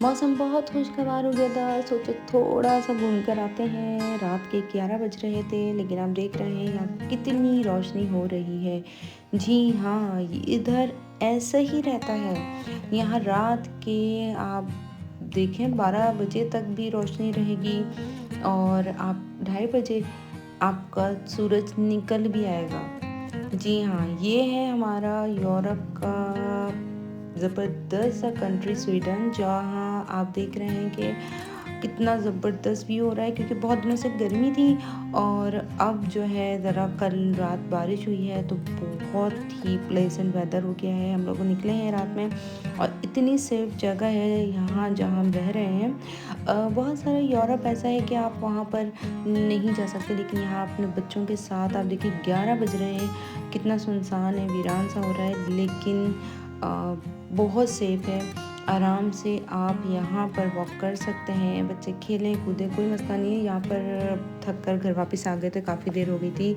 मौसम बहुत खुशगवार हो गया था, सोचा थोड़ा सा घूम कर आते हैं। रात के 11 बज रहे थे, लेकिन आप देख रहे हैं यहाँ कितनी रोशनी हो रही है। जी हाँ, इधर ऐसा ही रहता है। यहाँ रात के आप देखें 12 बजे तक भी रोशनी रहेगी और आप 2:30 बजे आपका सूरज निकल भी आएगा। जी हाँ, ये है हमारा यूरोप का ज़बरदस्त सा कंट्री स्वीडन, जहाँ आप देख रहे हैं कि कितना ज़बरदस्त व्यू हो रहा है, क्योंकि बहुत दिनों से गर्मी थी और अब जो है ज़रा कल रात बारिश हुई है तो बहुत ही प्लेजेंट वेदर हो गया है। हम लोग निकले हैं रात में और इतनी सेफ जगह है यहाँ जहाँ हम रह रहे हैं। बहुत सारा यूरोप ऐसा है कि आप वहाँ पर नहीं जा सकते, लेकिन यहाँ अपने बच्चों के साथ आप देखिए 11 बज रहे हैं, कितना सुनसान है, वीरान सा हो रहा है, लेकिन बहुत सेफ़ है। आराम से आप यहाँ पर वॉक कर सकते हैं, बच्चे खेलें कूदें, कोई मसला नहीं है। यहाँ पर थक कर घर वापस आ गए थे, काफ़ी देर हो गई थी।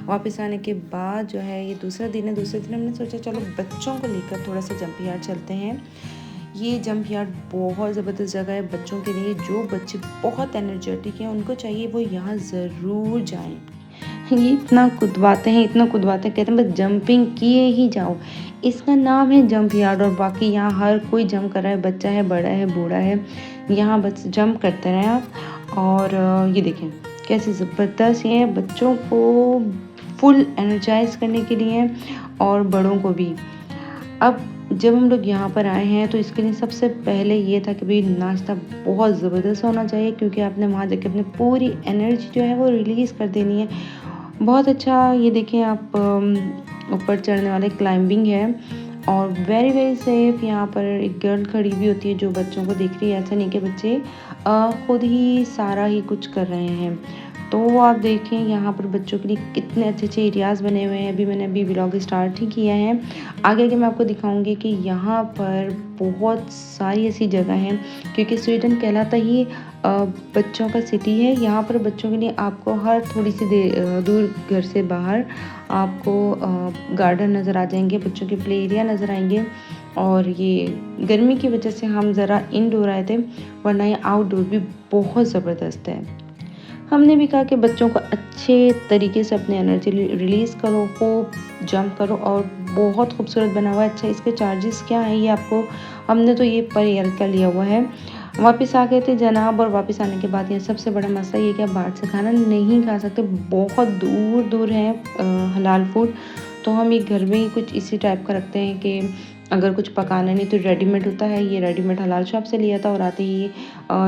वापस आने के बाद जो है ये दूसरा दिन है, दूसरे दिन हमने सोचा चलो बच्चों को लेकर थोड़ा सा जंप यार्ड चलते हैं। ये जंप यार्ड बहुत ज़बरदस्त जगह है बच्चों के लिए। जो बच्चे बहुत एनर्जेटिक हैं उनको चाहिए वो यहाँ ज़रूर जाएँ। ये इतना कुदवाते हैं, कहते हैं बस जंपिंग किए ही जाओ। इसका नाम है जंप यार्ड और बाकी यहाँ हर कोई जंप कर रहा है, बच्चा है, बड़ा है, बूढ़ा है, यहाँ बस जंप करते रहें आप। और ये देखें कैसे ज़बरदस्त ये बच्चों को फुल एनर्जाइज करने के लिए और बड़ों को भी। अब जब हम लोग यहाँ पर आए हैं तो इसके लिए सबसे पहले ये था कि भाई नाश्ता बहुत ज़बरदस्त होना चाहिए, क्योंकि आपने वहाँ जाके अपनी पूरी एनर्जी जो है वो रिलीज़ कर देनी है। बहुत अच्छा ये देखें आप ऊपर चढ़ने वाले क्लाइंबिंग है और वेरी वेरी सेफ। यहाँ पर एक गर्ल खड़ी भी होती है जो बच्चों को देख रही है। ऐसा नहीं कि बच्चे खुद ही सारा ही कुछ कर रहे हैं। तो आप देखें यहाँ पर बच्चों के लिए कितने अच्छे अच्छे एरियाज़ बने हुए हैं। मैंने व्लॉग स्टार्ट ही किया है, आगे मैं आपको दिखाऊंगी कि यहाँ पर बहुत सारी ऐसी जगह हैं, क्योंकि स्वीडन कहलाता ही बच्चों का सिटी है। यहाँ पर बच्चों के लिए आपको हर थोड़ी सी दूर घर से बाहर आपको गार्डन नज़र आ जाएंगे, बच्चों के प्ले एरिया नज़र आएंगे। और ये गर्मी की वजह से हम ज़रा इनडोर आए थे, वरना ये आउटडोर भी बहुत ज़बरदस्त है। हमने भी कहा कि बच्चों को अच्छे तरीके से अपनी एनर्जी रिलीज़ करो, खूब जंप करो और बहुत खूबसूरत बना हुआ है। अच्छा, इसके चार्जेस क्या हैं ये आपको, हमने तो ये पर ईयर का लिया हुआ है। वापस आ गए थे जनाब, और वापस आने के बाद ये सबसे बड़ा मसला ये कि आप बाहर से खाना नहीं खा सकते, बहुत दूर दूर है हलाल फूड। तो हम ये घर में ही कुछ इसी टाइप का रखते हैं कि अगर कुछ पकाना नहीं तो रेडीमेड होता है, ये रेडीमेड हलाल शॉप से लिया था और आते ही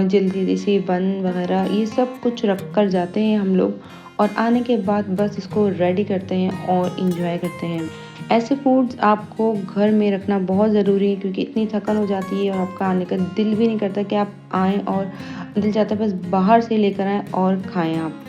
जल्दी से बन वगैरह ये सब कुछ रख कर जाते हैं हम लोग, और आने के बाद बस इसको रेडी करते हैं और इंजॉय करते हैं। ऐसे फूड्स आपको घर में रखना बहुत ज़रूरी है, क्योंकि इतनी थकान हो जाती है और आपका आने का दिल भी नहीं करता कि आप आएँ, और दिल चाहता है बस बाहर से लेकर आएँ और खाएँ आप।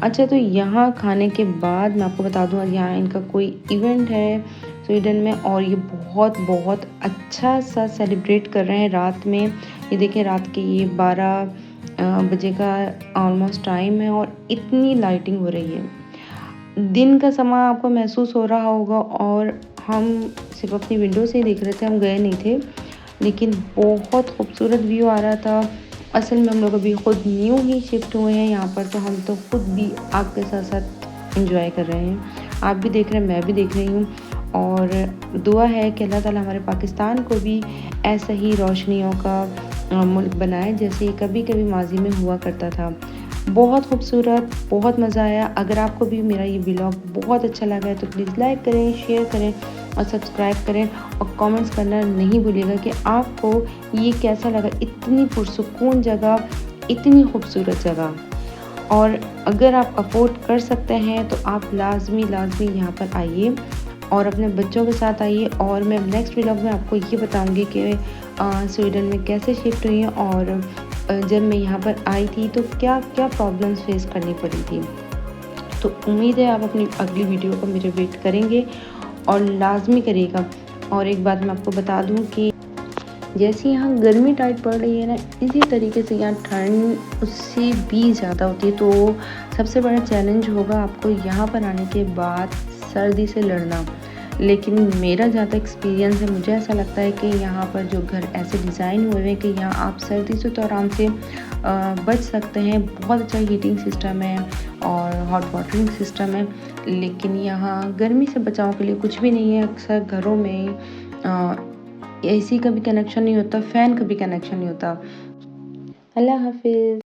अच्छा, तो यहाँ खाने के बाद मैं आपको बता दूँ, यहाँ इनका कोई इवेंट है स्वीडन में और ये बहुत बहुत अच्छा सा सेलिब्रेट कर रहे हैं रात में। ये देखिए रात के ये 12 बजे का ऑलमोस्ट टाइम है और इतनी लाइटिंग हो रही है। दिन का समय आपको महसूस हो रहा होगा और हम सिर्फ अपनी विंडो से ही देख रहे थे, हम गए नहीं थे, लेकिन बहुत खूबसूरत व्यू आ रहा था। असल में हम लोग अभी खुद न्यू ही शिफ्ट हुए हैं यहाँ पर, तो हम तो खुद भी आपके साथ साथ एंजॉय कर रहे हैं। आप भी देख रहे हैं, मैं भी देख रही हूँ, और दुआ है कि अल्लाह ताला हमारे पाकिस्तान को भी ऐसा ही रोशनियों का मुल्क बनाए जैसे ये कभी कभी माजी में हुआ करता था। बहुत खूबसूरत, बहुत मज़ा आया। अगर आपको भी मेरा ये व्लॉग बहुत अच्छा लगा है तो प्लीज़ लाइक करें, शेयर करें और सब्सक्राइब करें, और कमेंट्स करना नहीं भूलिएगा कि आपको ये कैसा लगा। इतनी पुरसुकून जगह, इतनी खूबसूरत जगह, और अगर आप अफोर्ड कर सकते हैं तो आप लाजमी यहाँ पर आइए और अपने बच्चों के साथ आइए। और मैं नेक्स्ट व्लॉग में आपको ये बताऊंगी कि स्वीडन में कैसे शिफ्ट हुई है और जब मैं यहाँ पर आई थी तो क्या क्या प्रॉब्लम्स फेस करनी पड़ी थी। तो उम्मीद है आप अपनी अगली वीडियो का मेरे वेट करेंगे और लाजमी करिएगा। और एक बात मैं आपको बता दूं कि जैसे यहाँ गर्मी टाइट पड़ रही है ना, इसी तरीके से यहाँ ठंड उससे भी ज़्यादा होती है। तो सबसे बड़ा चैलेंज होगा आपको यहाँ पर आने के बाद सर्दी से लड़ना, लेकिन मेरा जहाँ तक एक्सपीरियंस है, मुझे ऐसा लगता है कि यहाँ पर जो घर ऐसे डिज़ाइन हुए हैं कि यहाँ आप सर्दी से तो आराम से बच सकते हैं। बहुत अच्छा हीटिंग सिस्टम है और हॉट वाटरिंग सिस्टम है, लेकिन यहाँ गर्मी से बचाव के लिए कुछ भी नहीं है। अक्सर घरों में एसी का भी कनेक्शन नहीं होता, फ़ैन का भी कनेक्शन नहीं होता। अल्लाह हाफ़िज़।